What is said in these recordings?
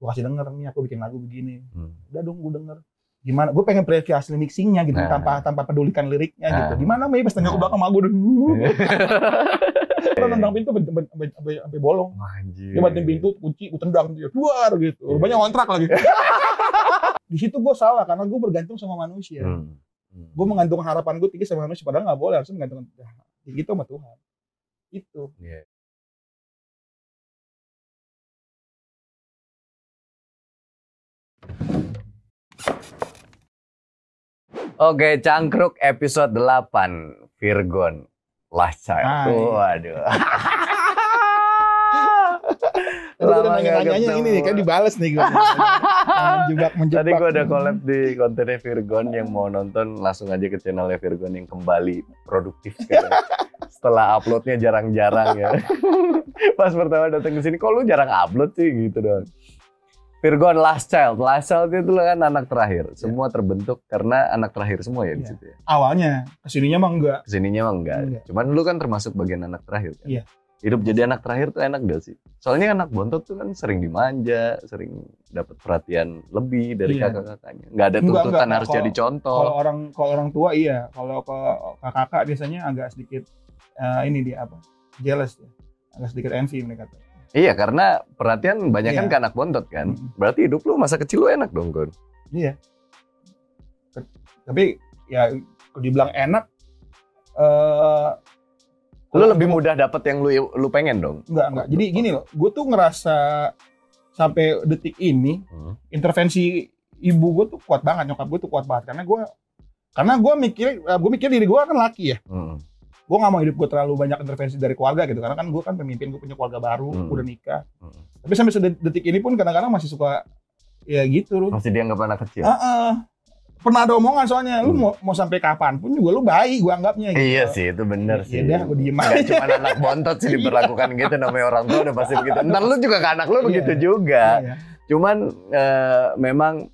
gue kasih denger nih aku bikin lagu begini. Udah dong gue denger. Gimana? Gue pengen preview asli mixingnya gitu tanpa pedulikan liriknya gitu. Gimana Mei pas tanya ke belakang sama gue udah nendang pintu sampai bolong. Dia banting pintu, kunci, gue tendang dia keluar gitu. Rupanya ngontrak lagi. Di situ gue salah karena gue bergantung sama manusia. Gue menggantung harapan gue tinggi sama manusia padahal nggak boleh, harusnya menggantung tinggi itu sama Tuhan. Itu. Oke, Cangkruk episode 8 Virgon Last Child. Waduh. Lama nanya ini nih kan dibales nih gue. menjebak. Tadi gue udah collab di kontennya Virgon, yang mau nonton langsung aja ke channelnya Virgon yang kembali produktif sekarang. Setelah uploadnya jarang-jarang ya. Pas pertama datang ke sini, kok lu jarang upload sih gitu doang. Virgon Last Child itu kan anak terakhir. Semua terbentuk karena anak terakhir semua ya di situ ya. Awalnya, kesininya mah enggak. Enggak. Cuman lu kan termasuk bagian anak terakhir kan. Iya. Hidup jadi anak terakhir tuh enak gak sih? Soalnya anak bontot tuh kan sering dimanja, sering dapat perhatian lebih dari kakak-kakaknya. Nggak ada tuntutan harus jadi contoh. Kalau orang tua iya, kalau ke kakak biasanya agak sedikit jealous ya, agak sedikit envy mereka tuh. Iya, karena perhatian banyak kan ke anak bontot kan. Berarti hidup lu masa kecil lu enak dong, Gon. Iya. Tapi ya kalau dibilang enak, lu lebih mudah dapet yang lu pengen dong. Enggak. Jadi gini loh, gue tuh ngerasa sampai detik ini intervensi ibu gue tuh kuat banget, nyokap gue tuh kuat banget karena gue mikir diri gue kan laki ya. Gue gak mau hidup gue terlalu banyak intervensi dari keluarga gitu, karena kan gue kan pemimpin, gue punya keluarga baru, udah nikah. Tapi sampai detik ini pun kadang-kadang masih suka ya gitu loh. Masih dianggap anak kecil. Pernah ada omongan soalnya, lu mau sampai kapan pun juga lu bayi, gue anggapnya gitu. Iya sih, itu bener sih. Iya dah, gue diem aja. Gak cuma anak bontot sih diperlakukan gitu, namanya orang tua udah pasti begitu. Ntar lu juga ke anak lu begitu juga. Iya. Cuman memang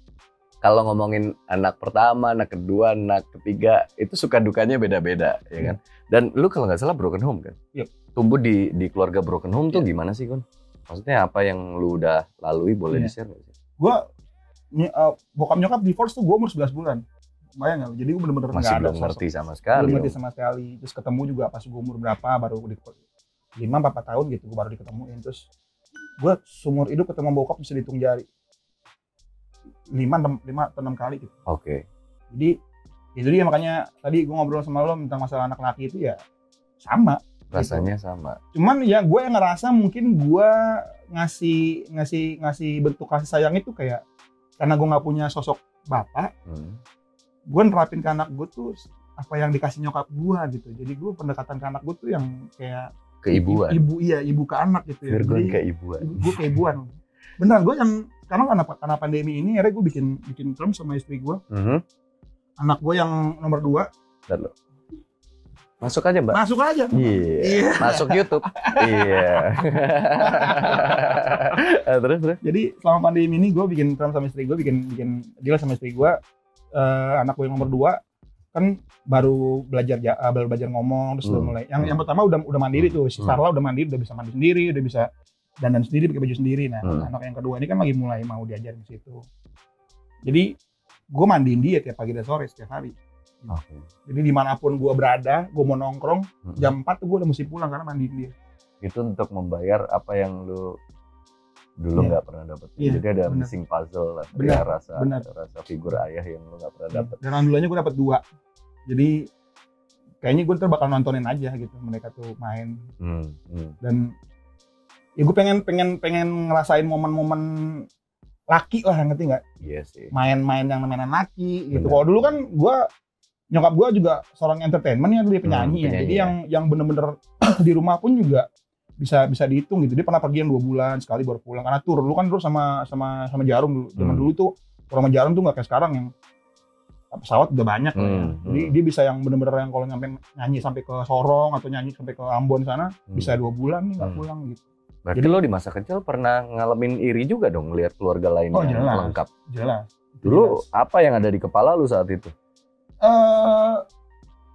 kalau ngomongin anak pertama, anak kedua, anak ketiga, itu suka dukanya beda-beda, ya kan? Dan lu kalau nggak salah broken home kan? Yep. Tumbuh di keluarga broken home tuh gimana sih, Gon? Maksudnya apa yang lu udah lalui, boleh di-share nggak sih? Bokap nyokap divorce tuh gue umur 11 bulan. Bayang nggak? Jadi gue bener-bener masih belum ngerti sama sekali. Belum ngerti sama sekali. Terus ketemu juga pas gue umur berapa, baru 5-4 tahun gitu, gue baru diketemuin. Terus gue seumur hidup ketemu bokap bisa dihitung jari. 5 atau 6 kali gitu. Oke. Jadi itu dia, makanya tadi gue ngobrol sama lo tentang masalah anak laki itu ya sama. Rasanya gitu. sama. Cuman ya gue yang ngerasa mungkin gue ngasih bentuk kasih sayang itu kayak karena gue nggak punya sosok bapak, gue nerapin ke anak gue tuh apa yang dikasih nyokap gue gitu. Jadi gue pendekatan ke anak gue tuh yang kayak keibuan. Ibu ke anak gitu ya. Virgon keibuan. Gue keibuan. Beneran, gue yang karena pandemi ini akhirnya gue bikin term sama istri gue. Anak gue yang nomor 2. Dan lo masuk aja, Mbak. Masuk aja. Iya. Masuk YouTube. Iya. Terus. Jadi selama pandemi ini gue bikin term sama istri gue, bikin deal sama istri gue. Anak gue yang nomor 2 kan baru belajar ngomong, terus udah mulai. Yang pertama udah mandiri tuh, si Sarla udah mandiri, udah bisa mandi sendiri, udah bisa dandan sendiri, pakai baju sendiri. Nah, anak yang kedua ini kan lagi mulai mau diajarin ke situ. Jadi gue mandiin dia tiap pagi dan sore setiap hari. Okay. Jadi dimanapun gue berada, gue mau nongkrong, jam 4 tuh gue udah mesti pulang karena mandiin dia. Itu untuk membayar apa yang lu dulu nggak pernah dapat. Jadi ada missing puzzle lah, rasa figur ayah yang lu nggak pernah dapat. Dan alhamdulillahnya gue dapat 2. Jadi kayaknya gue ntar bakal nontonin aja gitu mereka tuh main. Dan ya gue pengen ngerasain momen-momen laki lah, ngerti nggak? Iya sih. Main-main yang mainan laki gitu. Kalau dulu kan nyokap gue juga seorang entertainment ya, dia penyanyi ya. Jadi yang bener-bener di rumah pun juga bisa dihitung gitu. Dia pernah pergi 2 bulan sekali baru pulang karena tur. Dulu kan sama Jarum dulu. Zaman dulu tuh sama Jarum tuh nggak kayak sekarang yang pesawat udah banyak lah ya. Jadi dia bisa yang bener-bener yang kalau nyampe nyanyi sampai ke Sorong atau nyanyi sampai ke Ambon sana bisa 2 bulan nih nggak pulang gitu. Berarti lo di masa kecil pernah ngalamin iri juga dong lihat keluarga lain yang lengkap. Jelas. Dulu apa yang ada di kepala lu saat itu?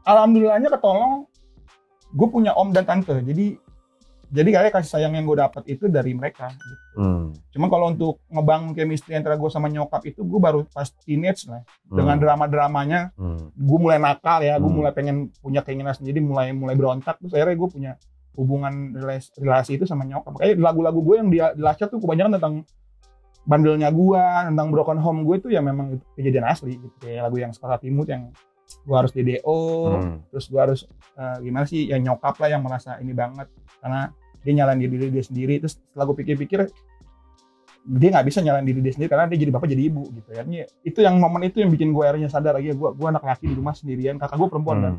Alhamdulillahnya ketolong. Gue punya om dan tante. Jadi Jadi kayak kasih sayang yang gue dapat itu dari mereka. Gitu. Cuma kalau untuk ngebangun chemistry antara gue sama nyokap itu gue baru pas teenage lah. Dengan drama-dramanya, gue mulai nakal ya, gue mulai pengen punya keinginan sendiri, mulai berontak. Terus akhirnya gue punya hubungan relasi itu sama nyokap. Kayak lagu-lagu gue yang di Lasha tuh kebanyakan tentang bandelnya gue, tentang broken home gue itu ya memang itu kejadian asli. Gitu. Kayak lagu yang Sekolah Timut yang gue harus DDO, terus gue harus gimana sih, ya nyokap lah yang merasa ini banget. Karena dia nyalain diri dia sendiri, terus setelah gue pikir-pikir, dia nggak bisa nyalain diri dia sendiri karena dia jadi bapak jadi ibu gitu ya. Itu yang momen itu yang bikin gue akhirnya sadar lagi, gue anak laki di rumah sendirian, kakak gue perempuan kan.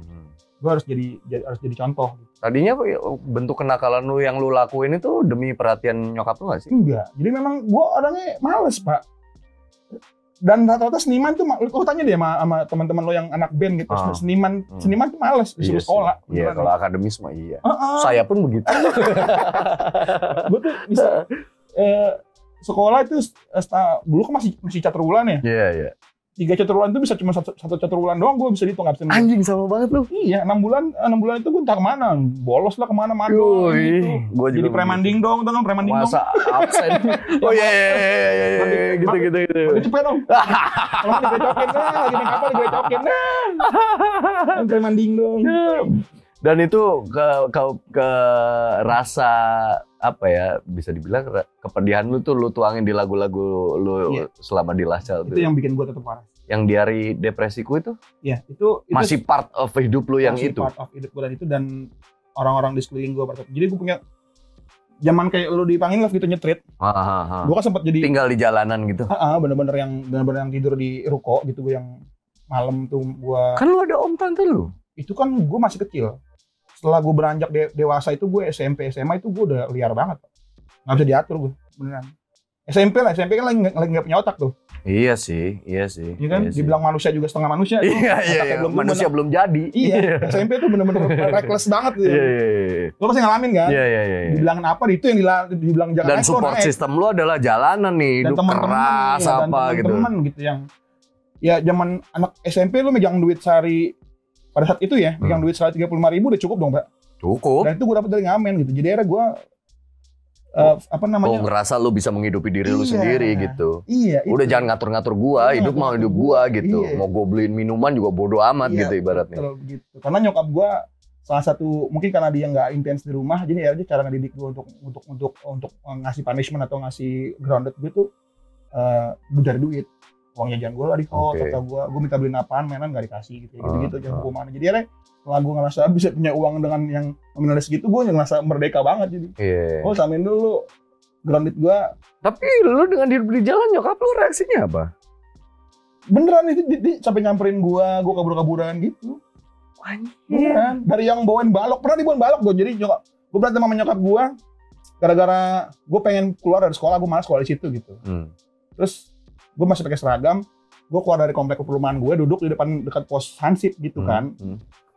Gue harus jadi contoh. Gitu. Tadinya bentuk kenakalan lu yang lu lakuin itu demi perhatian nyokap lu nggak sih? Enggak, jadi memang gue orangnya males Pak. Dan rata-rata seniman tuh, lu tanya deh sama teman-teman lo yang anak band gitu, seniman tuh males disuruh sekolah. Iya, kalau akademis mah iya. Saya pun begitu. Gue tuh bisa sekolah itu dulu kan masih catur bulan ya. Iya. 3 catur bulan itu bisa cuma satu catur bulan doang, gue bisa dihitung, nggak bisa. Anjing sama banget lu. Iya, 6 bulan itu gue entah kemana, bolos lah kemana gitu. Gua juga jadi preman dingdong, tau kan preman dingdong. Masa absen. Oh iya, gitu. Udah cepet dong. Kalau digecokin lagi naik kapal digecokin preman dingdong. Dan itu ke rasa apa ya, bisa dibilang kepedihan lu tuh lu tuangin di lagu-lagu lu selama di Lasha. Itu yang bikin gue tetap waras. Yang di hari depresiku itu? Iya, itu masih part of hidup lu yang itu. Part of hidup gue dan orang-orang di sekeliling gue. Jadi gue punya zaman kayak lu dipanggil gitu nyetrit. Gue kan sempat jadi tinggal di jalanan gitu. Bener-bener yang tidur di ruko gitu, gue yang malam tuh gue. Kan lu ada om tante lu. Itu kan gue masih kecil. Setelah gue beranjak dewasa itu, gue SMP SMA itu gue udah liar banget, nggak bisa diatur gue beneran. SMP kan lagi nggak punya otak tuh. Iya sih. Iya kan, dibilang manusia juga setengah manusia. Iya. Manusia belum jadi. Iya. SMP tuh bener-bener reckless banget tuh. Iya. Lo pasti ngalamin kan? Iya. Dibilangin apa itu yang dibilang jangan. Dan support system lu adalah jalanan nih, hidup keras apa gitu. Teman gitu yang, ya zaman anak SMP lu megang duit sehari. Pada saat itu ya, megang duit sehari 35.000 udah cukup dong, Pak. Cukup. Dan itu gue dapet dari ngamen gitu. Jadi akhirnya gue ngerasa lu bisa menghidupi diri lu sendiri gitu. Iya. Udah jangan ngatur-ngatur gua, hidup mau hidup gua gitu. Mau gue beliin minuman juga bodo amat gitu ibaratnya. Betul begitu. Karena nyokap gua salah satu, mungkin karena dia nggak intens di rumah, jadi akhirnya cara ngedidik gue untuk ngasih punishment atau ngasih grounded gue tuh dari duit. Uang jajan gue lah di hot, atau gue minta beliin apaan, mainan nggak dikasih gitu jangan hukuman. Jadi akhirnya setelah gue ngerasa bisa punya uang dengan yang nominal segitu, gue ngerasa merdeka banget jadi. Oh samain dulu grounded gue. Tapi lu dengan hidup di jalan, nyokap lu reaksinya apa? Beneran itu dia sampai nyamperin gue kabur-kaburan gitu. Beneran. Dari yang bawain balok, pernah dibawain balok gue. Jadi nyokap, gue berantem sama nyokap gue gara-gara gue pengen keluar dari sekolah, gue malas sekolah di situ gitu. Terus gue masih pakai seragam, gue keluar dari komplek perumahan gue, duduk di dekat pos hansip gitu kan.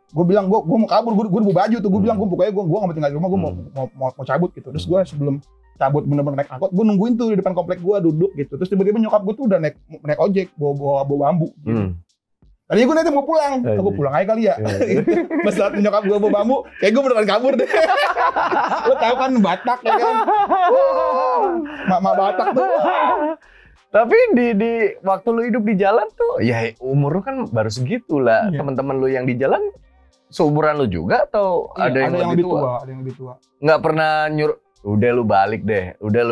Gue bilang gue mau kabur, gue mau baju tuh, gue bilang gue pokoknya gue nggak mau tinggal di rumah, gue mau cabut gitu. Terus gue sebelum cabut bener-bener naik angkot, gue nungguin tuh di depan komplek gue duduk gitu. Terus tiba-tiba nyokap gue tuh udah naik ojek bawa bambu. Gitu. Tadinya gue nanti mau pulang, gue pulang aja kali ya. Pas saat nyokap gue bawa bambu, kayak gue beneran kabur deh. Lo tau kan Batak ya kan? Mak Batak tuh. Tapi di waktu lu hidup di jalan tuh, ya umur lu kan baru segitu lah. Teman-teman lu yang di jalan seumuran lu juga atau ada yang lebih tua? Ada yang lebih tua. Nggak pernah nyuruh, udah lu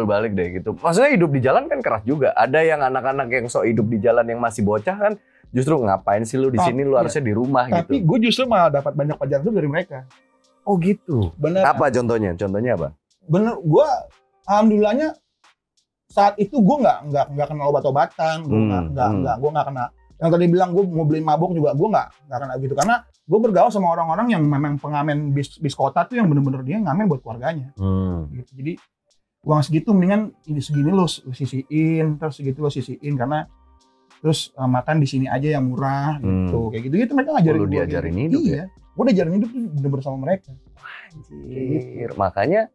balik deh gitu. Maksudnya hidup di jalan kan keras juga. Ada yang anak-anak yang sok hidup di jalan yang masih bocah kan, justru ngapain sih lu di sini, lu harusnya di rumah gitu. Tapi gue justru malah dapat banyak pelajaran tuh dari mereka. Oh gitu. Bener. Apa contohnya? Contohnya apa? Bener, gue alhamdulillahnya saat itu gue nggak kena obat-obatan, gue nggak kena. Yang tadi bilang gue mau beli mabuk juga gue nggak kena gitu, karena gue bergaul sama orang-orang yang memang pengamen bis kota tuh yang bener-bener dia ngamen buat keluarganya. Gitu. Jadi uang segitu mendingan ini segini lo sisiin, terus segitu lo sisiin, karena terus makan di sini aja yang murah gitu. Kayak gitu mereka ngajarin gue. Diajarin hidup ya? Gue udah ajarin hidup tuh bener-bener sama mereka. Anjir, makanya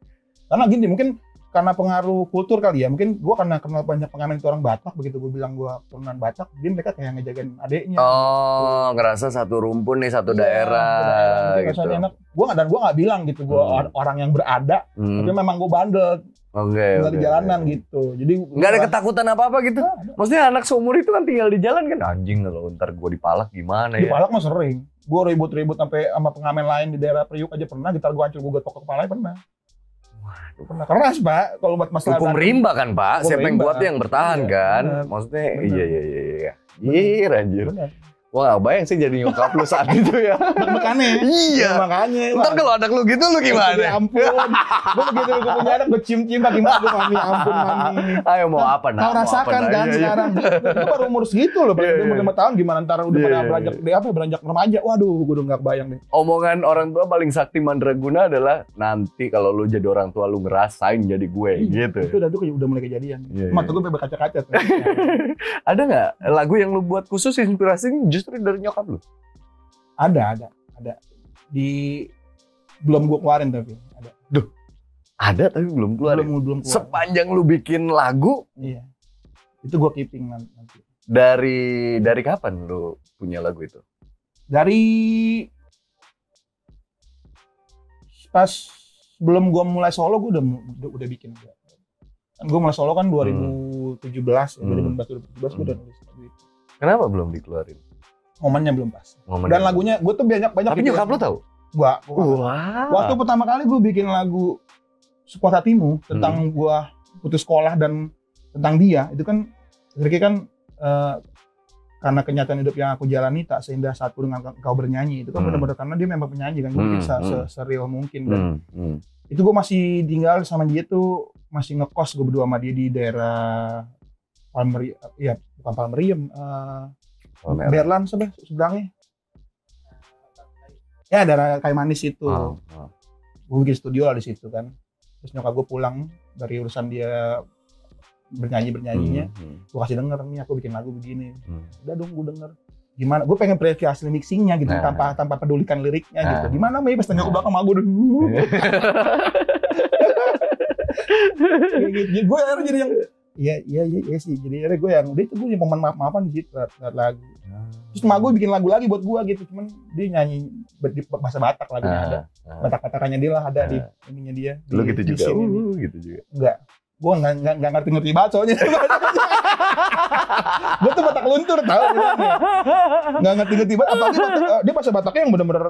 karena gini mungkin karena pengaruh kultur kali ya. Mungkin gue karena kenal banyak pengamen itu orang Batak, begitu gue bilang gue turunan Batak, jadi mereka kayak ngejagain adeknya. Oh, ngerasa satu rumpun nih, satu daerah gitu. Enak. Gue nggak bilang gitu, gue orang yang berada, tapi memang gue bandel. Tinggal di jalanan gitu. Jadi nggak ada ketakutan apa-apa gitu. Maksudnya anak seumur itu kan tinggal di jalan kan, anjing kalau ntar gue dipalak gimana ya. Dipalak mah sering. Gue ribut-ribut sampai sama pengamen lain di daerah Priuk aja pernah, gitar gue hancur, gue getok kepalanya pernah. Pernah keras Pak, kalau buat masalah hukum rimba kan Pak, siapa yang kuat yang bertahan kan. Maksudnya iya. Anjir. Wah, bayang sih jadi nyokap lu saat itu ya. Makanya. Iya. Makanya. Ntar kalau anak lu gitu lu gimana? Ya ampun. Gue begitu gue punya anak gue cium-cium kaki mak gue, mami ampun mami. Ayo mau apa nak? Kau rasakan kan sekarang. Gue baru umur segitu loh, baru 5 tahun gimana ntar udah pada beranjak remaja. Waduh, gue udah nggak bayang deh. Omongan orang tua paling sakti mandraguna adalah nanti kalau lu jadi orang tua lu ngerasain jadi gue gitu. Itu udah mulai kejadian. Mata gue berkaca-kaca. Ada nggak lagu yang lu buat khusus inspirasinya justru dari nyokap lu? Ada. Belum gue keluarin tapi ada. Duh, ada tapi belum keluar. Belum keluar. Sepanjang lu bikin lagu, iya. Itu gue keeping nanti. Dari kapan lu punya lagu itu? Dari pas belum gue mulai solo gue udah bikin. Gue mulai solo kan 2017 ya, 2017 gue udah nulis lagu itu. Kenapa belum dikeluarin? Momennya belum pas. Dan lagunya gue tuh banyak. Tapi nyokap lu tahu? Gua. Waktu pertama kali gue bikin lagu Sekuat Hatimu tentang gue putus sekolah dan tentang dia, itu kan Ricky kan karena kenyataan hidup yang aku jalani tak seindah saatku dengan kau bernyanyi, itu kan benar-benar karena dia memang penyanyi kan, gue bisa serial mungkin dan itu gue masih tinggal sama dia tuh, masih ngekos gue berdua sama dia di daerah Palmeri, ya bukan Palmeriam, Berlan sebelahnya. Ya daerah Kayu Manis itu. Gue bikin studio lah di situ kan. Terus nyokap gue pulang dari urusan dia bernyanyinya, gue kasih denger nih aku bikin lagu begini. Udah dong gue denger. Gimana? Gue pengen hasil mixingnya gitu, tanpa pedulikan liriknya gitu. Gimana Mei? Pas tanya ke belakang sama gue dulu. Gue jadi yang Iya sih. Jadi akhirnya gue yang gue momen maaf-maafan di situ lagu. Terus emak gue bikin lagu lagi buat gue gitu, cuman dia nyanyi bahasa Batak lagunya ada. Batak-batakannya dia lah ada di ininya dia. Lu gitu juga. Gitu juga. Enggak. Gue enggak ngerti banget soalnya. Gue tuh Batak luntur tau bilangnya. Enggak ngerti banget, apalagi dia bahasa Bataknya yang benar-benar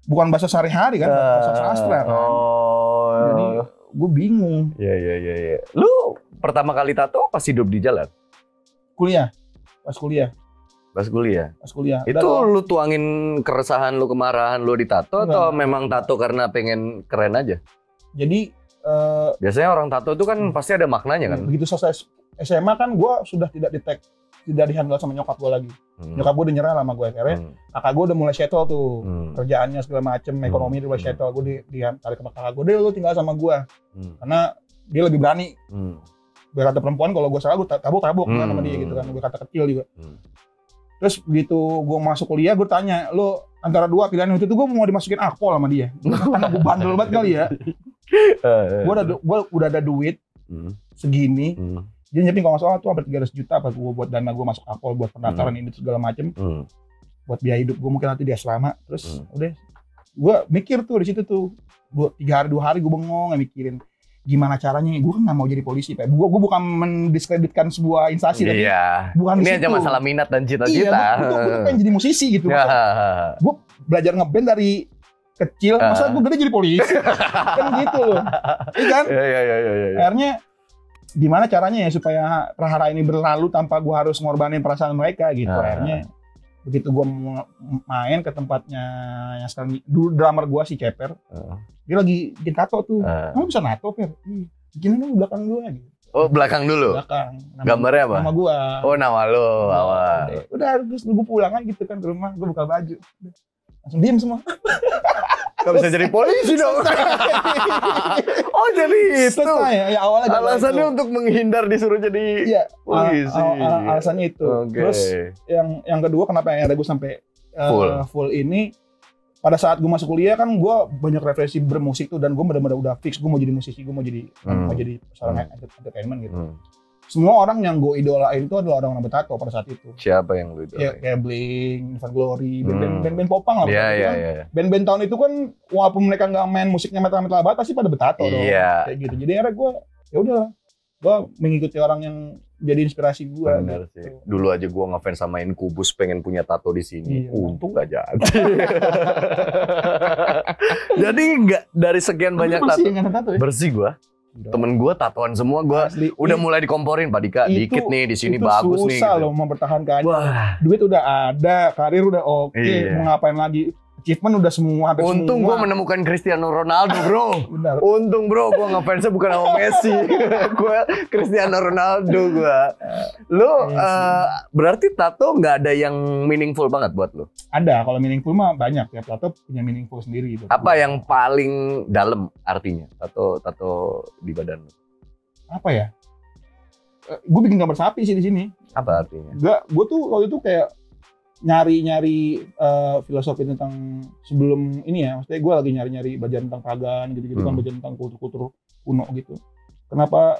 bukan bahasa sehari-hari kan, bahasa sastra kan. Jadi gue bingung. Iya. Lu pertama kali tato pas hidup di jalan? Pas kuliah. Itu lu tuangin keresahan lu, kemarahan lu di tato atau memang tato karena pengen keren aja? Jadi biasanya orang tato itu kan pasti ada maknanya kan? Begitu selesai SMA kan gue sudah tidak dihandle sama nyokap gue lagi. Nyokap gue udah nyerah sama gue akhirnya. Kakak gue udah mulai settle tuh. Kerjaannya segala macem, ekonomi udah mulai settle. Gue tarik ke kakak gue, lu tinggal sama gue. Karena dia lebih berani. Biar kata perempuan kalau gue salah gue tabuk kan sama dia gitu kan. Gue kata kecil juga. Terus begitu gue masuk kuliah gue tanya, lu antara dua pilihan itu tuh gue mau dimasukin Akpol sama dia. Karena gue bandel banget kali ya. Gue udah ada duit segini. Dia nyiapin kalau nggak salah tuh hampir 300 juta apa gue buat dana gue masuk Akpol buat pendaftaran ini segala macem. Buat biaya hidup gue mungkin nanti dia selama. Terus udah gue mikir tuh di situ tuh 2 hari gue bengong mikirin gimana caranya. Gue kan nggak mau jadi polisi Pak. Gue bukan mendiskreditkan sebuah instansi tapi bukan ini aja masalah minat dan cita-cita. Iya, gue pengen jadi musisi gitu. Gue belajar ngeband dari kecil, masa gue gede jadi polisi? Kan gitu loh. Iya kan? Iya. Akhirnya gimana caranya ya supaya prahara ini berlalu tanpa gue harus ngorbanin perasaan mereka gitu. Akhirnya begitu gue main ke tempatnya yang sekarang dulu drummer gue si Ceper, dia lagi bikin tato tuh. Kamu bisa nato Per? Bikin dulu belakang gue gitu. Oh belakang dulu? Belakang. Gambarnya apa? Nama gue. Oh nama lo. Udah terus gue pulang aja gitu kan ke rumah, gue buka baju. Langsung diem semua. Gak bisa jadi polisi dong. Oh jadi itu. Ya, awalnya alasannya untuk menghindar disuruh jadi polisi. Alasannya itu. Terus yang kedua kenapa yang ada gue sampai full ini, pada saat gue masuk kuliah kan gue banyak referensi bermusik tuh, dan gue benar-benar udah fix gue mau jadi musisi, gue mau jadi seorang entertainment gitu. Semua orang yang gue idolain itu adalah orang-orang bertato pada saat itu. Siapa yang lu idolain? Kayak Blink, Van Glory, band-band popang lah. Iya. Band-band tahun itu kan walaupun mereka nggak main musiknya metal-metal banget pasti pada bertato dong. Kayak gitu. Jadi akhirnya gue ya udahlah, gue mengikuti orang yang jadi inspirasi gue. Bener gitu. Sih. Dulu aja gue ngefans sama Incubus, pengen punya tato di sini. Untung gak jadi. Jadi nggak dari sekian banyak tato. Bersih gue. Temen gue tatoan semua, gue udah mulai dikomporin, Pak Dika, dikit nih di sini bagus nih. Susah loh mempertahankannya. Duit udah ada, karir udah oke, mau ngapain lagi? Achievement udah semua. Untung gue menemukan Cristiano Ronaldo, bro. Benar. Untung bro, gue ngefansnya bukan sama Messi, gue Cristiano Ronaldo gue. Lu berarti tato nggak ada yang meaningful banget buat lu? Ada, kalau meaningful mah banyak ya. Tato punya meaningful sendiri. Gitu. Apa yang paling dalam artinya tato di badan lu? Apa ya? Gue bikin gambar sapi sih di sini. Apa artinya? Gue tuh waktu itu kayak nyari filosofi tentang sebelum ini ya, maksudnya gue lagi nyari belajar tentang pagan gitu-gitu kan, belajar tentang kultur kuno gitu. Kenapa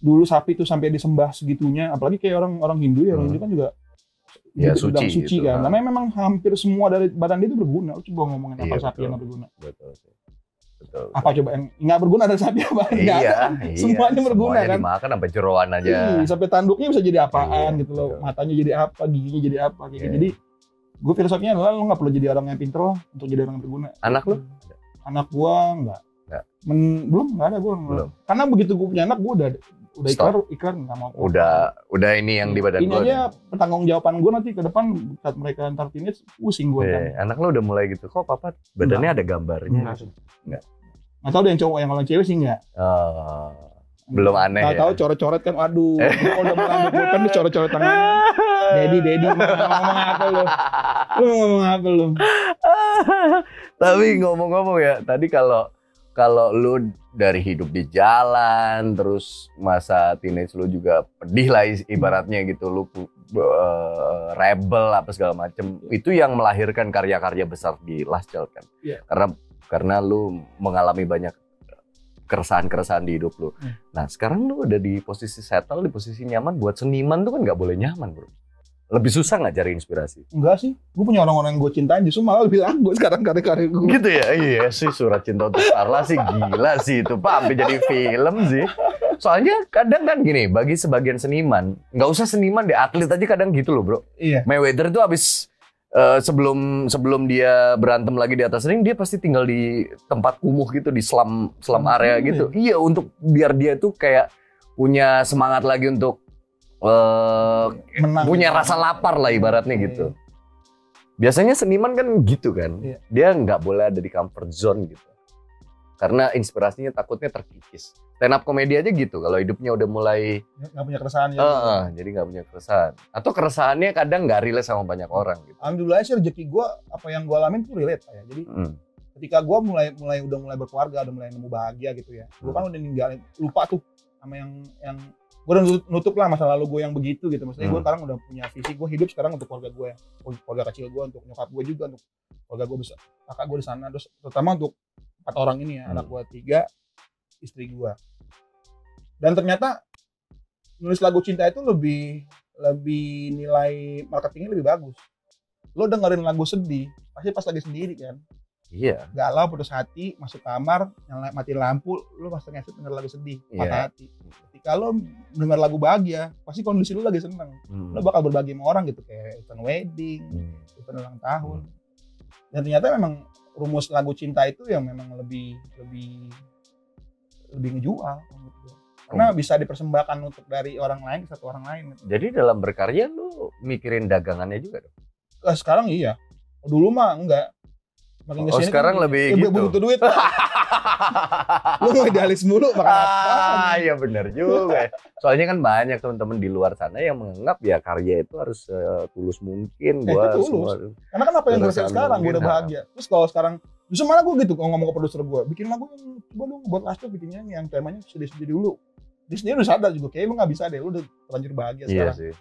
dulu sapi itu sampai disembah segitunya, apalagi kayak orang Hindu ya, orang Hindu kan juga ya, suci gitu, kan. Namanya memang hampir semua dari badan dia itu berguna. Lu coba ngomongin apa sapi yang berguna. Betul. Apa coba yang nggak berguna dari sapi apa? Iya. Semuanya berguna kan. Dimakan sampai jeroan aja. Iya, sampai tanduknya bisa jadi apaan gitu loh. Matanya jadi apa, giginya jadi apa kayak gitu. Jadi gue filosofinya adalah lo nggak perlu jadi orang yang pinter loh untuk jadi orang yang berguna. Anak lu? Anak gua nggak. Belum, nggak ada gua. Belum. Karena begitu gua punya anak gua udah ikrar nggak mau. Udah ini yang di badan gua. Ini aja pertanggungjawaban gua nanti ke depan saat mereka ntar teenage pusing gua kan. Anak lu udah mulai gitu. Kok papa badannya ada gambarnya? Enggak. Nggak tahu deh yang cowok, yang kalau cewek sih nggak. Belum aneh. Nggak tahu coret-coret kan, aduh. Kalau udah mulai kan tuh coret-coret tangannya. Dedi ngomong apa lu? Lu ngomong apa lu? Tapi ngomong-ngomong ya, tadi kalau lu dari hidup di jalan, terus masa teenage lu juga pedih lah ibaratnya gitu, lu rebel apa segala macem, itu yang melahirkan karya-karya besar di Lascel kan. Karena lu mengalami banyak keresahan-keresahan di hidup lu. Nah sekarang lu udah di posisi settle, di posisi nyaman. Buat seniman tuh kan nggak boleh nyaman bro. Lebih susah nggak cari inspirasi? Enggak sih, gue punya orang-orang yang gue cintain justru malah lebih laku sekarang karya-karya gue. Gitu ya? Iya sih, Surat Cinta Untuk Starla sih gila sih itu Pak, sampai jadi film sih. Soalnya kadang kan gini, bagi sebagian seniman, nggak usah seniman deh, atlet aja kadang gitu loh bro. Iya. Mayweather tuh abis sebelum dia berantem lagi di atas ring, dia pasti tinggal di tempat kumuh gitu, di slum area gitu. Iya, untuk biar dia tuh kayak punya semangat lagi untuk punya rasa lapar lah ibaratnya gitu. Biasanya seniman kan gitu kan, dia nggak boleh ada di comfort zone gitu. Karena inspirasinya takutnya terkikis. Stand up komedi aja gitu, kalau hidupnya udah mulai nggak punya keresahan ya. Jadi nggak punya keresahan. Atau keresahannya kadang nggak relate sama banyak orang gitu. Alhamdulillah sih rezeki gue, apa yang gue alamin tuh relate ya. Jadi ketika gue udah mulai berkeluarga, udah mulai nemu bahagia gitu ya. Gue kan udah ninggalin, lupa tuh sama yang gue udah nutup lah masa lalu gue yang begitu gitu. Maksudnya gue sekarang udah punya visi, gue hidup sekarang untuk keluarga gue, keluarga kecil gue, untuk nyokap gue juga, untuk keluarga gue besar, kakak gue di sana, terus terutama untuk 4 orang ini ya, anak gue 3, istri gue. Dan ternyata nulis lagu cinta itu lebih nilai marketingnya lebih bagus. Lo dengerin lagu sedih, pasti pas lagi sendiri kan. Iya. Galau, putus hati, masuk kamar, mati lampu, lo pasti ngasih denger lagu sedih, patah hati. Ketika lo denger lagu bahagia, pasti kondisi lo lagi seneng. Lo bakal berbagi sama orang gitu, kayak event wedding, event ulang tahun. Dan ternyata memang rumus lagu cinta itu yang memang lebih ngejual. Karena bisa dipersembahkan untuk dari orang lain ke satu orang lain. Jadi dalam berkarya lu mikirin dagangannya juga dong? Sekarang iya. Dulu mah enggak. Makin kesini sekarang kan, lebih gitu. Butuh duit. Lu mau idealis mulu makan apa? Iya benar juga. Soalnya kan banyak teman-teman di luar sana yang menganggap ya karya itu harus tulus mungkin. Gua tulus. Karena kan apa yang gue rasain sekarang, gue udah bahagia. Terus kalau sekarang, justru malah gue gitu ngomong ke produser gue, bikin lagu yang coba dong buat Lascel bikinnya yang temanya sedih-sedih dulu. Dia sendiri udah sadar juga, kayaknya lu gak bisa deh, lu udah terlanjur bahagia sekarang. Iya sih.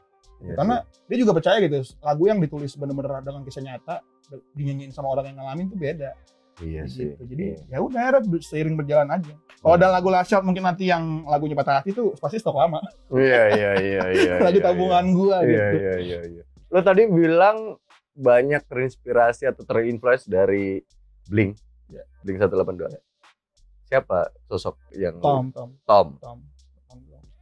Karena dia juga percaya gitu, lagu yang ditulis bener-bener dengan kisah nyata, dinyanyiin sama orang yang ngalamin tuh beda. Iya sih. Gitu. Jadi ya udah akhirnya seiring berjalan aja. Kalau ada lagu last shot mungkin nanti yang lagunya Patah Hati tuh pasti stok lama. Iya. Lagu tabungan gua gitu. Iya. Lo tadi bilang banyak terinspirasi atau terinfluence dari Blink. Ya. Blink 182. Siapa sosok yang Tom.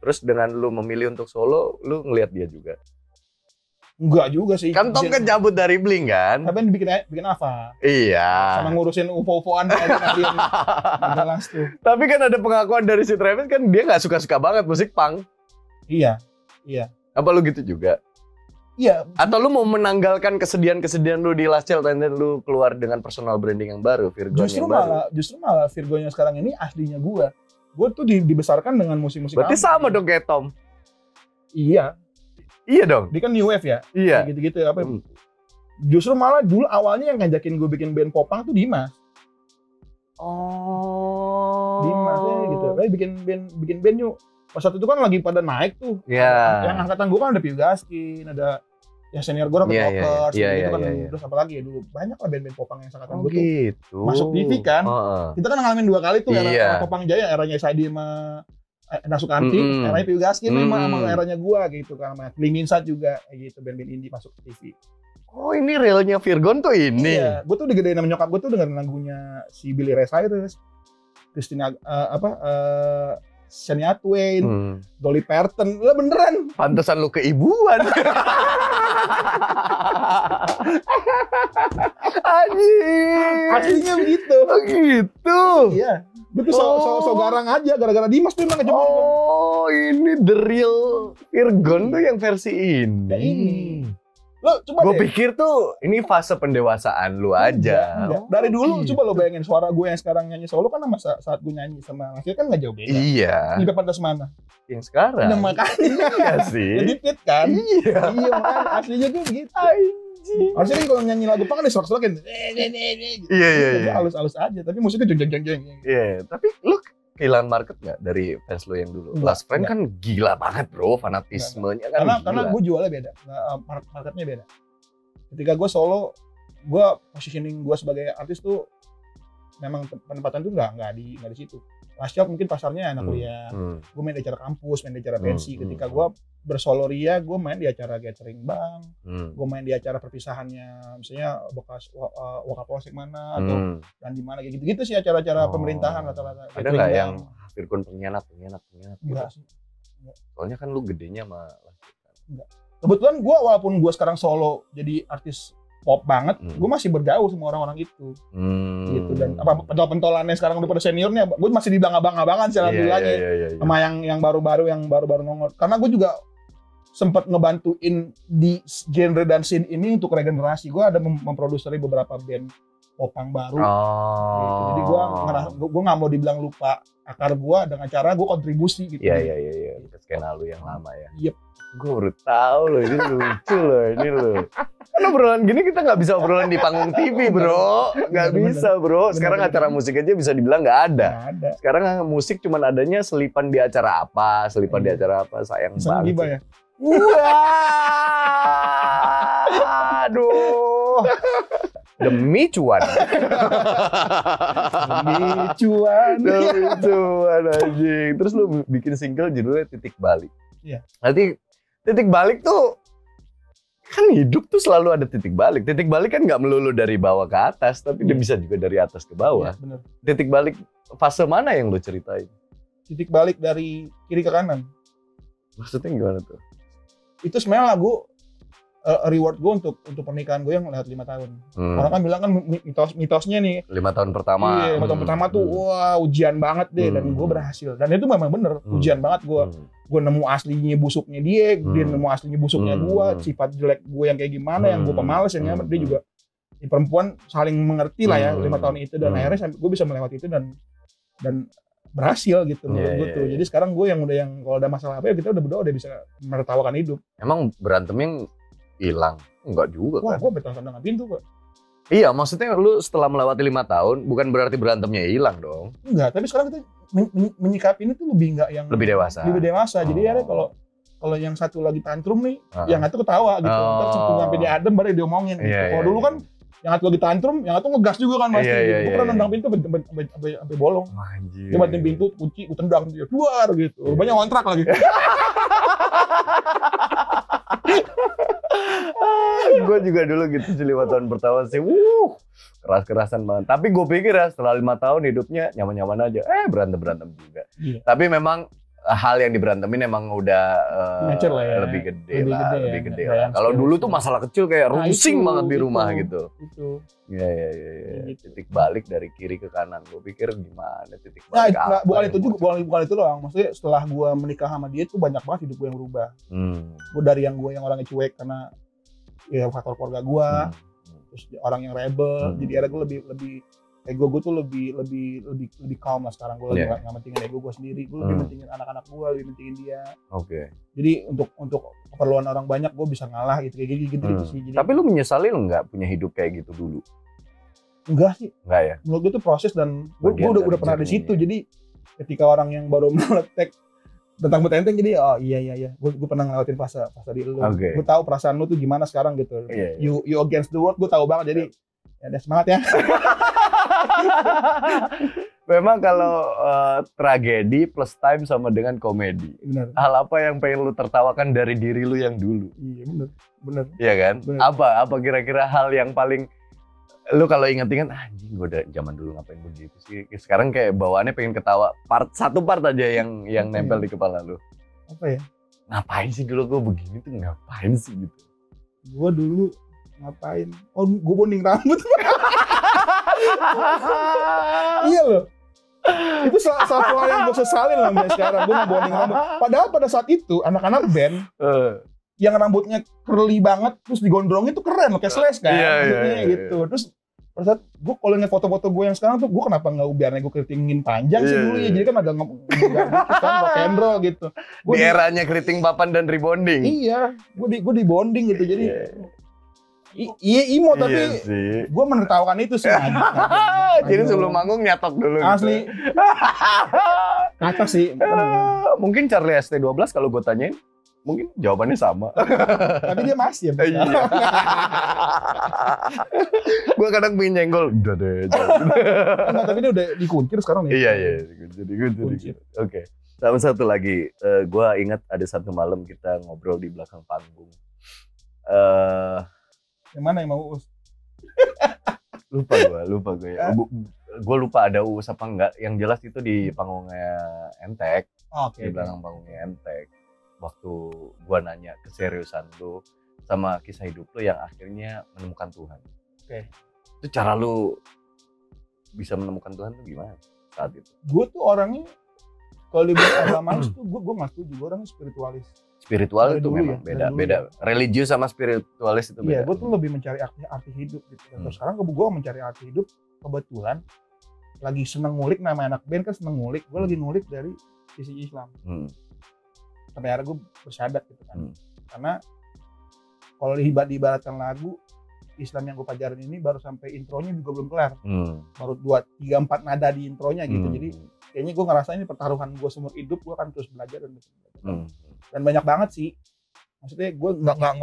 Terus dengan lu memilih untuk solo, lu ngelihat dia juga? Enggak juga sih. Kan Tom kan cabut dari Blink kan? Tapi bikin apa? Iya. Sama ngurusin UFO-UFOan kalian. Jelas tuh. Tapi kan ada pengakuan dari si Travis kan dia nggak suka-suka banget musik punk. Iya. Apa lu gitu juga? Iya. Atau lu mau menanggalkan kesedihan-kesedihan lu di Last Child dan lu keluar dengan personal branding yang baru, Virgon yang baru? Justru malah Virgon yang sekarang ini aslinya gua. Gua tuh dibesarkan dengan musik-musik. Berarti sama dong kayak Tom. Iya dong. Dia kan new wave ya. Iya. Gitu-gitu apa. Justru malah dulu awalnya yang ngajakin gue bikin band popang tuh Dimas. Oh. Dimas ya gitu. Kayak bikin band yuk. Pas saat itu kan lagi pada naik tuh. Iya. Yang angkatan gue kan ada Piu Gaskin, ada ya senior gue Rocket Rockers, gitu kan. Terus apa lagi ya dulu banyak lah band-band popang yang angkatan gue tuh gitu. masuk TV kan. Kita kan ngalamin 2 kali tuh era Popang Jaya, eranya Saidi sama Endang Sukanti, eranya Piu Gaskin sama eranya gua gitu kan, sama Klingin Sat juga gitu, band-band indie masuk ke TV. Oh ini realnya Virgon tuh ini? Iya, gua tuh digedein sama nyokap gua tuh dengerin lagunya si Billy Ray Cyrus, Christina Shania Twain, Dolly Parton, lah beneran. Pantesan lu keibuan. Anjing. Aslinya begitu. Gitu. Iya. Gue tuh so garang aja gara-gara Dimas tuh emang ngejebak. Oh, ini the real Virgon tuh yang versi ini. Ya ini. Lo coba gue pikir tuh ini fase pendewasaan lu aja. Enggak. Dari dulu coba lo bayangin suara gue yang sekarang nyanyi solo kan sama saat gue nyanyi sama Nasir kan nggak jauh beda. Iya. Lebih pantas mana? Yang sekarang. Nah makanya. Iya sih. Jadi fit kan? Iya. Iya makanya aslinya gue begitu. Harusnya kan kalau nyanyi lagu punk kan diserak-serakin. Iya. Halus-halus aja, tapi musiknya jeng-jeng. Iya, tapi lu kehilangan market nggak dari fans lu yang dulu? Last Friend kan gila banget bro, fanatismenya kan karena gue jualnya beda, marketnya beda. Ketika gue solo, gue positioning gue sebagai artis tuh memang penempatan tuh nggak di situ. Last Child mungkin pasarnya anak kuliah, gue main di acara kampus, main di acara pensi. Ketika gue bersolo Ria, gue main di acara gathering bank, gue main di acara perpisahannya, misalnya bekas Wakapolsek mana atau dan di mana gitu sih acara-acara pemerintahan rata-rata. Ada nggak yang Virgon pengkhianat? Enggak sih. Soalnya kan lu gedenya sama enggak. Kebetulan gue walaupun gue sekarang solo jadi artis pop banget, gue masih bergaul sama orang-orang itu, gitu. Dan apa pentol-pentolannya sekarang udah pada seniornya, gue masih dibangga-banggakan sih alhamdulillahnya, sama yang baru-baru nongol. Karena gue juga sempat ngebantuin di genre dan scene ini untuk regenerasi. Gue ada memproduksi beberapa band popang baru. Gitu. Jadi gue nggak mau dibilang lupa akar gue dengan cara gue kontribusi gitu. Iya. Skena lu yang lama ya. Yep. Gue baru tahu loh, ini lucu loh, ini loh. Kan obrolan gini kita nggak bisa obrolan di panggung TV bro, nggak bisa bro. Sekarang acara musik aja bisa dibilang nggak ada. Sekarang musik cuman adanya selipan di acara apa, sayang banget. Giba ya? Wah, aduh. Demi cuan. Demi cuan anjing. Terus lu bikin single judulnya Titik Balik. Iya. Nanti titik balik tuh kan hidup tuh selalu ada titik balik. Titik balik kan nggak melulu dari bawah ke atas, tapi dia bisa juga dari atas ke bawah. Iya, bener. Titik balik fase mana yang lu ceritain? Titik balik dari kiri ke kanan. Maksudnya gimana tuh? Itu sebenarnya lagu reward gue untuk pernikahan gue yang lewat 5 tahun. Orang kan bilang kan mitosnya nih 5 tahun pertama. Iya, 5 tahun pertama tuh wah ujian banget deh, dan gue berhasil. Dan itu memang bener ujian banget gue. Gue nemu aslinya busuknya dia nemu aslinya busuknya gue, sifat jelek gue yang kayak gimana, yang gue pemalas, yang dia juga perempuan saling mengerti lah ya 5 tahun itu, dan akhirnya gue bisa melewati itu dan berhasil gitu menurut gue tuh. Jadi sekarang gue yang kalau ada masalah apa ya kita udah berdua udah bisa menertawakan hidup. Emang berantemnya hilang? Enggak juga kan? Wah, gue bertahun-tahun dengan pintu kok. Iya, maksudnya lu setelah melewati 5 tahun bukan berarti berantemnya hilang dong. Enggak, tapi sekarang kita menyikapi ini tuh lebih dewasa. Jadi ya kalau yang satu lagi tantrum nih, yang satu ketawa gitu. Ntar sampai dia adem baru diomongin gitu. Kalau dulu kan yang satu lagi tantrum, yang satu ngegas juga kan pasti. Gue pernah nendang pintu sampai bolong. Anjir. Dia banting pintu, kunci, gue tendang dia keluar gitu. Banyak kontrak lagi. Gue juga dulu gitu sih 5 tahun pertama sih. Keras-kerasan banget. Tapi gue pikir ya setelah 5 tahun hidupnya nyaman-nyaman aja. Berantem juga. Iya. Tapi memang hal yang diberantemin emang udah lebih gede lah. Kalau dulu tuh masalah kecil kayak rusing banget di rumah gitu. Iya. Titik balik dari kiri ke kanan. Gue pikir gimana titik balik? Bukan itu doang. Maksudnya setelah gue menikah sama dia tuh banyak banget hidup gue yang berubah. Gue dari yang orangnya cuek karena ya faktor keluarga gue. Terus orang yang rebel, jadi ada gue lebih ego gue tuh lebih calm lah sekarang. Gue lagi nggak mentingin ego gue sendiri, gue lebih mentingin anak-anak gue, lebih mentingin dia. Jadi untuk keperluan orang banyak gue bisa ngalah gitu sih. Jadi, tapi lu menyesali lu nggak punya hidup kayak gitu dulu? Enggak sih. Enggak ya? Menurut gue tuh proses dan gue udah pernah di situ. Jadi ketika orang yang baru meletek tentang betenteng, jadi iya gue pernah ngelewatin fase di lu. Gue tahu perasaan lu tuh gimana sekarang gitu. You against the world, gue tahu banget. Jadi ya semangat ya. Memang kalau tragedi plus time sama dengan komedi. Bener. Hal apa yang pengen lu tertawakan dari diri lu yang dulu? Iya bener. Iya kan? Bener. Apa kira-kira hal yang paling lu kalau inget-inget, anjing gue udah zaman dulu ngapain begitu sih. Sekarang kayak bawaannya pengen ketawa. Satu part aja yang nempel di kepala lu. Apa ya? Ngapain sih dulu gue begini tuh, ngapain sih gitu? Gue dulu ngapain? Oh, gue bonding rambut. Iya loh. Itu satu hal yang gue sesalin lah sampai sekarang. Gue mau bonding rambut. Padahal pada saat itu anak-anak band yang rambutnya curly banget terus digondrongin tuh keren loh, kayak Slash kan. Iya. Gitu. Terus pada saat gue kalau ngeliat foto-foto gue yang sekarang tuh, gue kenapa nggak biarnya gue keritingin panjang sih dulu ya. Jadi kan agak kan rock and roll gitu. Di eranya keriting papan dan rebonding. Iya, gue di bonding gitu. Jadi iya imo tapi gue menertawakan itu sih. Jadi sebelum manggung nyatok dulu. Asli. Kata sih. Mungkin Charlie ST12 kalau gue tanyain, mungkin jawabannya sama. Tapi dia masih ya. Iya. Gue kadang pengen nyenggol. Udah deh. Tapi dia udah dikuncir sekarang nih. Iya. Dikuncir. Oke. Sama satu lagi. Gue ingat ada satu malam kita ngobrol di belakang panggung. Yang mana yang mau Uus? Lupa gue ya. Gue lupa ada Uus apa enggak. Yang jelas itu di panggungnya Entek. Di belakang panggungnya Entek. Waktu gue nanya keseriusan lu sama kisah hidup lu yang akhirnya menemukan Tuhan. Itu cara lu bisa menemukan Tuhan tuh gimana saat itu? Gue tuh orangnya kalau dibilang agamanis tuh gue nggak setuju. Gue orangnya spiritualis. Spiritual itu memang beda. Religius sama spiritualis itu beda. Iya, gue tuh lebih mencari arti hidup gitu. Terus sekarang gue mencari arti hidup, kebetulan lagi seneng ngulik, namanya anak band kan seneng ngulik. Gue lagi ngulik dari sisi Islam. Sampai akhirnya gue bersyadat gitu kan. Karena kalau diibaratkan lagu Islam yang gue pelajarin ini baru sampai intronya juga belum kelar. Baru 2, 3, 4 nada di intronya gitu. Jadi kayaknya gue ngerasa ini pertaruhan gue seumur hidup. Gue akan terus belajar dan dan banyak banget sih. Maksudnya gue nggak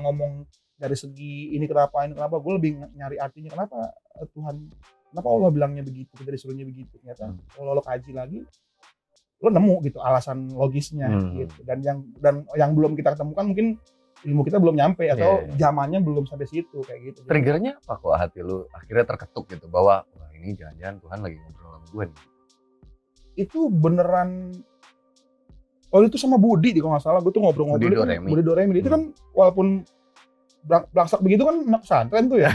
ngomong dari segi ini kenapa. Gue lebih nyari artinya kenapa Tuhan, kenapa Allah bilangnya begitu, kita disuruhnya begitu. Ternyata kalau lo kaji lagi, lo nemu gitu alasan logisnya gitu. Dan yang belum kita ketemukan mungkin ilmu kita belum nyampe atau zamannya belum sampai situ kayak gitu. Triggernya apa kok hati lu akhirnya terketuk gitu bahwa wah ini jangan-jangan Tuhan lagi ngobrol sama gue nih. Itu beneran. Oh itu sama Budi kalau nggak salah, gue tuh ngobrol-ngobrol Budi Doremi. Itu kan walaupun belangsak begitu kan anak pesantren tuh ya.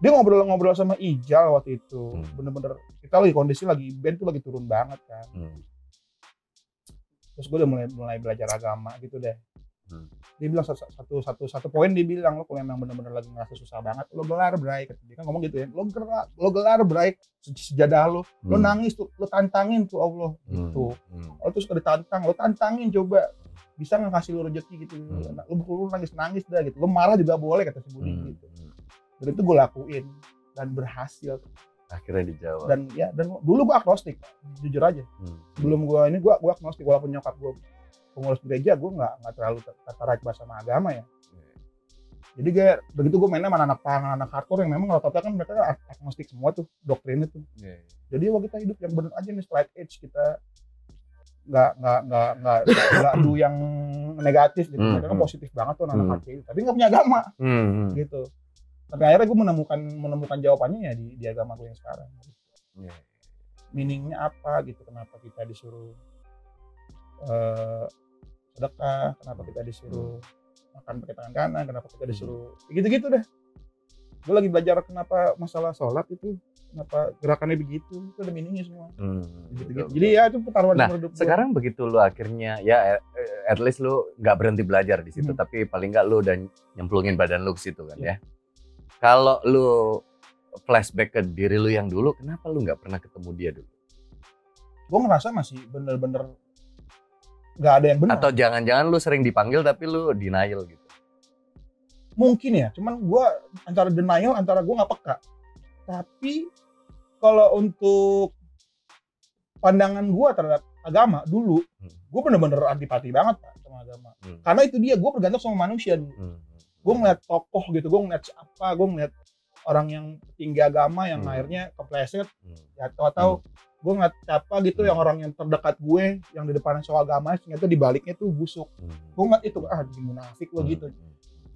Dia ngobrol-ngobrol sama Ijal waktu itu. Bener-bener kita lagi kondisi lagi band tuh lagi turun banget kan. Terus gue udah mulai belajar agama gitu deh. Dia bilang satu poin, dia bilang lo kalau memang bener-bener lagi ngerasa susah banget, lo gelar bray. Dia kan ngomong gitu ya, lo gelar bray sejadah lo nangis tuh, lo tantangin tuh Allah gitu. Lo terus ditantang, lo tantangin coba bisa nggak kasih lo rezeki gitu. Lo nangis dah gitu. Lo marah juga boleh kata si Budi gitu. Dan itu gue lakuin dan berhasil. Akhirnya dijawab. Dan dulu gue agnostik, jujur aja. Belum gue agnostik, walaupun nyokap gue pengurus gereja, gue nggak terlalu tertarik sama agama ya. Jadi kayak begitu gue mainnya sama anak punk, anak hardcore yang memang rata-rata kan mereka agnostik semua tuh doktrinnya tuh. Jadi kita hidup yang benar aja nih, straight edge, kita nggak adu yang negatif gitu. Mereka kan positif banget tuh anak hardcore, tapi nggak punya agama gitu. Tapi akhirnya gue menemukan jawabannya ya di agama gue yang sekarang. Meaningnya apa gitu? Kenapa kita disuruh sedekah? Kenapa kita disuruh makan pakai tangan kanan, kenapa kita disuruh gitu-gitu deh. Gue lagi belajar kenapa masalah sholat itu, kenapa gerakannya begitu, itu ada meaningnya semua. Gitu-gitu. Jadi ya itu pertaruhan hidup. Sekarang begitu lu akhirnya ya at least lu nggak berhenti belajar di situ, tapi paling nggak lu udah nyemplungin badan lu ke situ kan ya. Kalau lu flashback ke diri lu yang dulu, kenapa lu nggak pernah ketemu dia dulu? Gue ngerasa masih bener-bener nggak ada yang benar. Atau jangan-jangan lu sering dipanggil tapi lu denial gitu? Mungkin ya, cuman gue antara denial, antara gue nggak peka. Tapi kalau untuk pandangan gue terhadap agama dulu, gue bener-bener antipati banget Pak sama agama. Karena itu dia, gue bergantung sama manusia dulu. Gue ngeliat tokoh gitu, gue ngeliat siapa, gue ngeliat orang yang tinggi agama yang akhirnya kepleset, atau gue ngeliat siapa gitu yang orang yang terdekat gue yang di depan soal agama, ternyata di baliknya tuh busuk. Gue ngeliat itu, munafik lo gitu.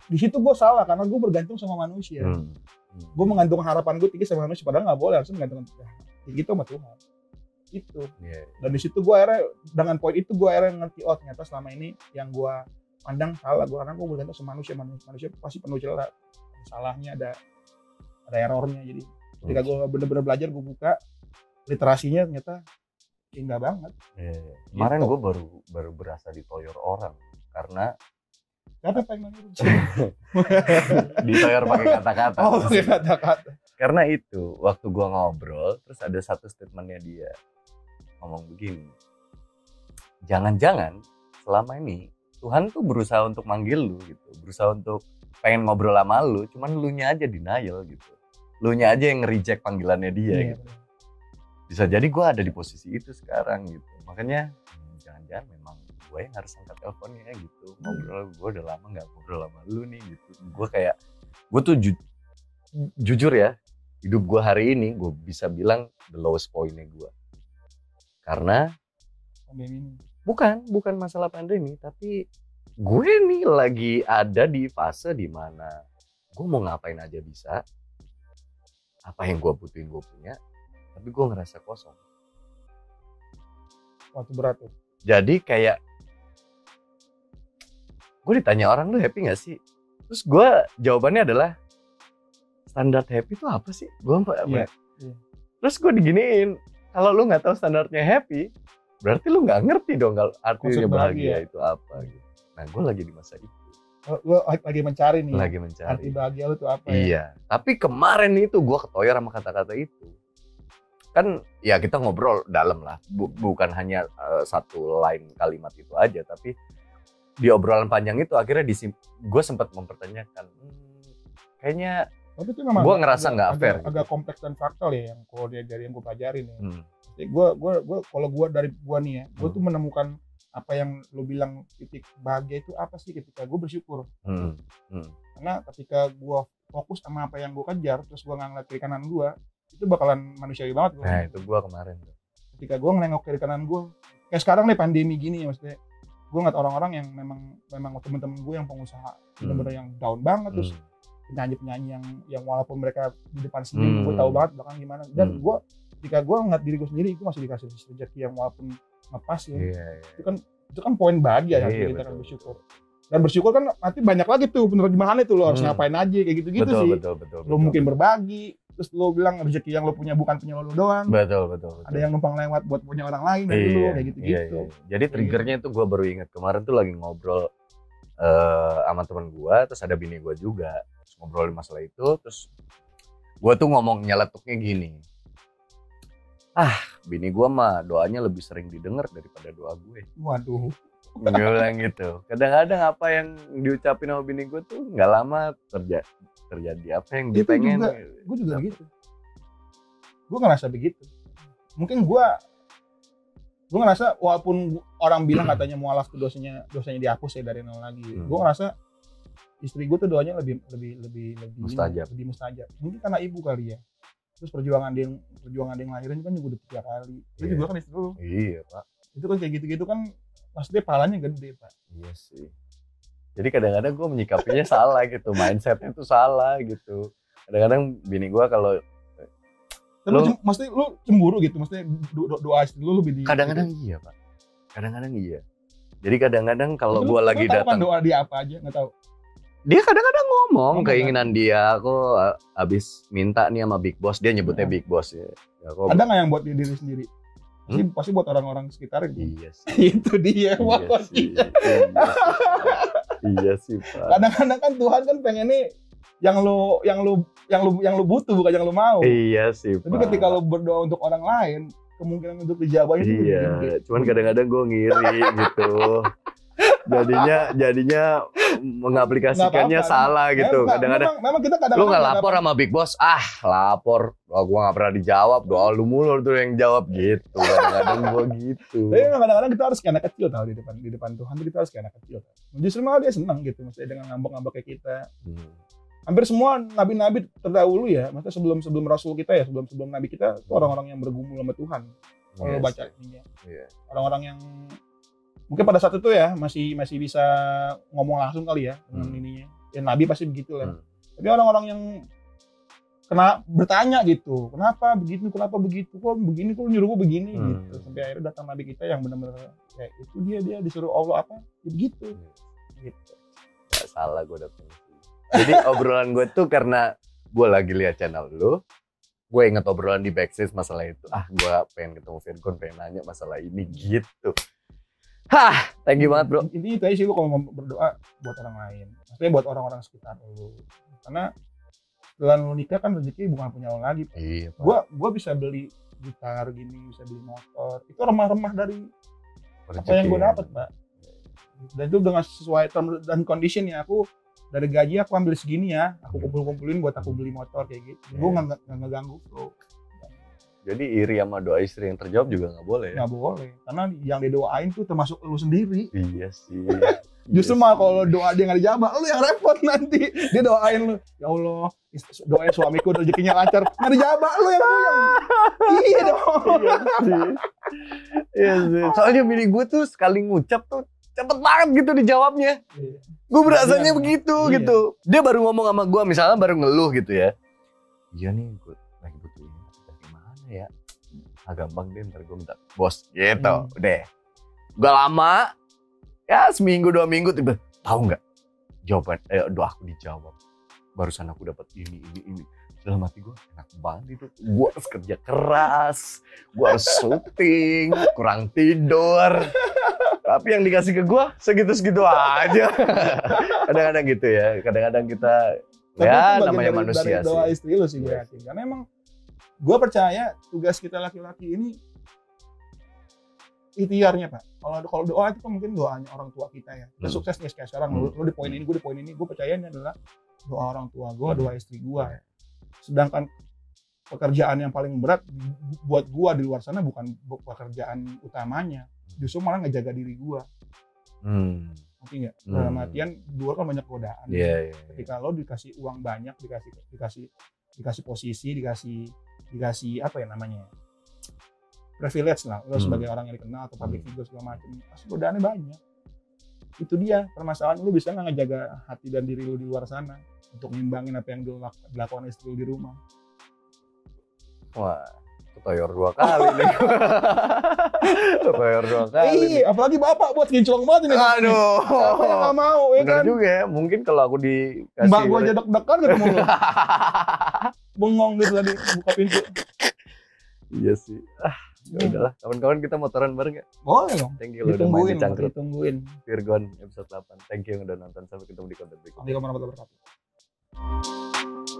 Di situ gue salah karena gue bergantung sama manusia. Gue menggantungkan harapan gue tinggi sama manusia, padahal nggak boleh, harusnya menggantungkan gitu sama Tuhan. Itu. Dan di situ gue akhirnya dengan poin itu gue akhirnya ngerti, oh ternyata selama ini yang gue pandang salah, karena gue bergantung sama manusia pasti penuh celah, salahnya ada errornya. Jadi ketika gue bener-bener belajar, gue buka literasinya, ternyata indah banget. Kemarin gue baru berasa ditoyor orang karena siapa yang nanya? ditoyor pakai kata-kata. Oh, pakai kata-kata. Karena itu waktu gue ngobrol, terus ada satu statementnya dia ngomong begini, jangan-jangan selama ini Tuhan tuh berusaha untuk manggil lu gitu, berusaha untuk pengen ngobrol sama lu, cuman lu nya aja denial gitu, lu nya aja yang nge-reject panggilannya dia gitu. Bisa jadi gue ada di posisi itu sekarang gitu, makanya jangan-jangan memang gue yang harus angkat teleponnya gitu, ngobrol. Gue udah lama nggak ngobrol sama lu nih gitu. Gue tuh jujur ya, hidup gue hari ini gue bisa bilang the lowest point-nya gue, karena bukan masalah pandemi, tapi gue nih lagi ada di fase dimana gue mau ngapain aja bisa, apa yang gue butuhin gue punya, tapi gue ngerasa kosong. Waktu berat tuh. Jadi kayak gue ditanya orang, lu happy gak sih? Terus gue jawabannya adalah, standar happy itu apa sih? Terus gue diginiin, kalau lu gak tahu standarnya happy, berarti lu gak ngerti dong kalau artinya bahagia itu apa gitu. Nah gue lagi di masa itu. Lu lagi mencari nih. Lagi mencari. Arti bahagia lu tuh apa ya? Iya. Tapi kemarin itu gue ketoyor sama kata-kata itu. Kan ya kita ngobrol dalam lah. Bukan hanya satu line kalimat itu aja. Tapi di obrolan panjang itu akhirnya gue sempat mempertanyakan. Kayaknya gue ngerasa nggak fair. Agak kompleks dan fraktal ya yang kalau dari yang gue pelajarin ya. Kalau gue dari gue nih ya, gue tuh menemukan apa yang lo bilang titik bahagia itu apa sih ketika gue bersyukur. Karena ketika gue fokus sama apa yang gue kejar, terus gue nggak ngeliat kiri kanan gue, itu bakalan manusiawi banget. Nah itu gue kemarin. Ketika gue ngelengok kiri kanan gue, kayak sekarang nih pandemi gini ya, maksudnya gue ngeliat orang-orang yang memang temen-temen gue yang pengusaha bener-bener yang down banget, terus penyanyi-penyanyi yang walaupun mereka di depan sendiri, gue tahu banget belakang gimana. Dan gue ketika gue ngeliat diri gue sendiri, gue masih dikasih rezeki yang walaupun ngepas ya. Itu kan poin bahagia ya, kita kan bersyukur. Dan bersyukur kan nanti banyak lagi tuh penerjemahannya tuh, lo harus ngapain aja kayak gitu-gitu sih. Betul, lo mungkin berbagi, terus lo bilang rezeki yang lo punya bukan punya lo doang. Betul. Ada yang numpang lewat buat punya orang lain dari lo kayak gitu-gitu. Jadi triggernya itu gue baru ingat kemarin tuh lagi ngobrol sama teman gue, terus ada bini gue juga, terus ngobrolin masalah itu, terus gue tuh ngomong nyeletuknya gini. Bini gue mah doanya lebih sering didengar daripada doa gue. Waduh. Gue bilang gitu. Kadang-kadang apa yang diucapin sama bini gue tuh nggak lama terjadi apa yang dia pengen. Gue juga begitu. Gue ngerasa begitu. Mungkin gue ngerasa walaupun orang bilang katanya mualaf tuh dosanya dihapus ya dari nol lagi. Gue ngerasa istri gue tuh doanya lebih Mustajab. lebih mustajab. Mungkin karena ibu kali ya. Terus perjuangan dia yang lahirin kan juga udah 3 kali. Itu juga kan istri lu. Iya Pak. Itu kan kayak gitu-gitu kan maksudnya palanya gede Pak. Iya sih. Jadi kadang-kadang gue menyikapinya salah gitu, mindsetnya tuh salah gitu. Kadang-kadang bini gue kalau Maksudnya lu cemburu gitu, maksudnya doa istri lu lebih di. Kadang-kadang iya Pak. Kadang-kadang iya. Jadi kadang-kadang kalau gue lagi datang, doa dia apa aja nggak tahu. dia kadang-kadang ngomong keinginan dia, aku abis minta nih sama Big Boss, dia nyebutnya Big Boss ya. Ada nggak yang buat diri sendiri? Pasti buat orang-orang sekitar gitu. Iya sih. Itu dia pokoknya. Iya sih Pak. Kadang-kadang kan Tuhan kan pengennya yang lu butuh bukan yang lu mau. Iya sih Pak. Tapi ketika lu berdoa untuk orang lain, kemungkinan untuk dijawab itu iya, cuman kadang-kadang gue ngiri gitu. Jadinya mengaplikasikannya salah gitu. Kadang-kadang memang kita kadang-kadang lu nggak lapor sama Big Boss, lapor, gue nggak pernah dijawab, doa lu mulu tuh yang jawab gitu. Kadang-kadang gue gitu. Tapi kadang-kadang kita harus kayak anak kecil tau di depan Tuhan tuh kita harus kayak anak kecil. Justru malah dia senang gitu, maksudnya dengan ngambek-ngambek kayak kita. Hampir semua nabi-nabi terdahulu ya, maksudnya sebelum rasul kita ya, sebelum nabi kita itu orang-orang yang bergumul sama Tuhan. Kalau baca ininya. Orang-orang yang mungkin pada saat itu ya masih bisa ngomong langsung kali ya dengan ininya. Ya nabi pasti begitu lah. Tapi orang-orang yang bertanya gitu, kenapa begitu, kok begini, kok nyuruh gue begini gitu. Sampai akhirnya datang nabi kita yang benar-benar kayak itu dia disuruh Allah apa, ya begitu. Gitu. Gak salah gue datang. Jadi obrolan gue tuh karena gue lagi lihat channel lu, gue inget obrolan di backstage masalah itu. Gue pengen ketemu Virgon, pengen nanya masalah ini gitu. Thank you banget bro. Intinya itu aja sih, lu kalau mau berdoa buat orang lain, maksudnya buat orang-orang sekitar lu. Karena setelah lu nikah kan rezeki bukan punya lo lagi. Iya, gue bisa beli gitar gini, bisa beli motor. Itu remah-remah dari rezeki apa yang gue dapat, Pak. Dan itu dengan sesuai term dan condition ya. Aku dari gaji aku ambil segini ya, aku kumpulin buat aku beli motor kayak gitu. Gue nggak ngeganggu bro. Jadi iri sama doa istri yang terjawab juga nggak boleh ya? Nggak boleh, karena yang didoain tuh termasuk lu sendiri. Iya sih. Justru malah kalau doa dia nggak dijawab, lu yang repot nanti. Dia doain lu, ya Allah, doain suamiku rezekinya lancar, nggak dijawab, lu yang puyeng. Iya dong. Iya sih. Soalnya bini gue tuh sekali ngucap tuh cepet banget gitu dijawabnya. Iya. Gue berasanya begitu gitu. Dia baru ngomong sama gue, misalnya baru ngeluh gitu ya. Iya nih, gue lagi butuh ini. Dari mana ya? Gampang deh, ntar gue minta bos gitu. Udah. Gak lama, ya seminggu 2 minggu tiba, tahu nggak? Jawaban doa aku dijawab. Barusan aku dapat ini. Dalam hati gue enak banget itu. Gue harus kerja keras, gue harus syuting, kurang tidur. Tapi yang dikasih ke gue segitu-segitu aja. Kadang-kadang gitu ya. Kadang-kadang kita ya namanya manusia dari doa istri lu sih gue yakin. Karena emang gue percaya tugas kita laki-laki ini ikhtiarnya Pak. Kalau doa itu kan mungkin doanya orang tua kita ya. Kita sukses nih kayak sekarang. Lu di poin ini, gue di poin ini. Gue percaya ini adalah doa orang tua gue, doa istri gue. Sedangkan pekerjaan yang paling berat buat gue di luar sana bukan pekerjaan utamanya. Justru malah ngejaga diri gue. Ngerti nggak? Dalam artian di luar kan banyak godaan. Ketika lo dikasih uang banyak, dikasih posisi, dikasih apa ya namanya? Privilege lah. Lo sebagai orang yang dikenal atau public figure segala macam, pasti godaannya banyak. Itu dia permasalahan. Lo bisa nggak ngejaga hati dan diri lo di luar sana untuk ngimbangin apa yang dilakukan istri lo di rumah. Wah, ketoyor 2 kali nih. Ketoyor 2 kali. Iya, apalagi bapak buat kinclong banget ini. Aduh. Siapa yang nggak mau ya kan? Bener juga ya, mungkin kalau aku dikasih. Mbak gua aja deg-degan ketemu lu. Bengong gitu tadi buka pintu. Iya sih. Ya udahlah, kawan-kawan kita motoran bareng ya? Boleh dong. Thank you lo udah main di Cangkrut. Ditungguin. Virgon episode 8. Thank you yang udah nonton, sampai ketemu di konten berikutnya. Assalamualaikum warahmatullahi wabarakatuh.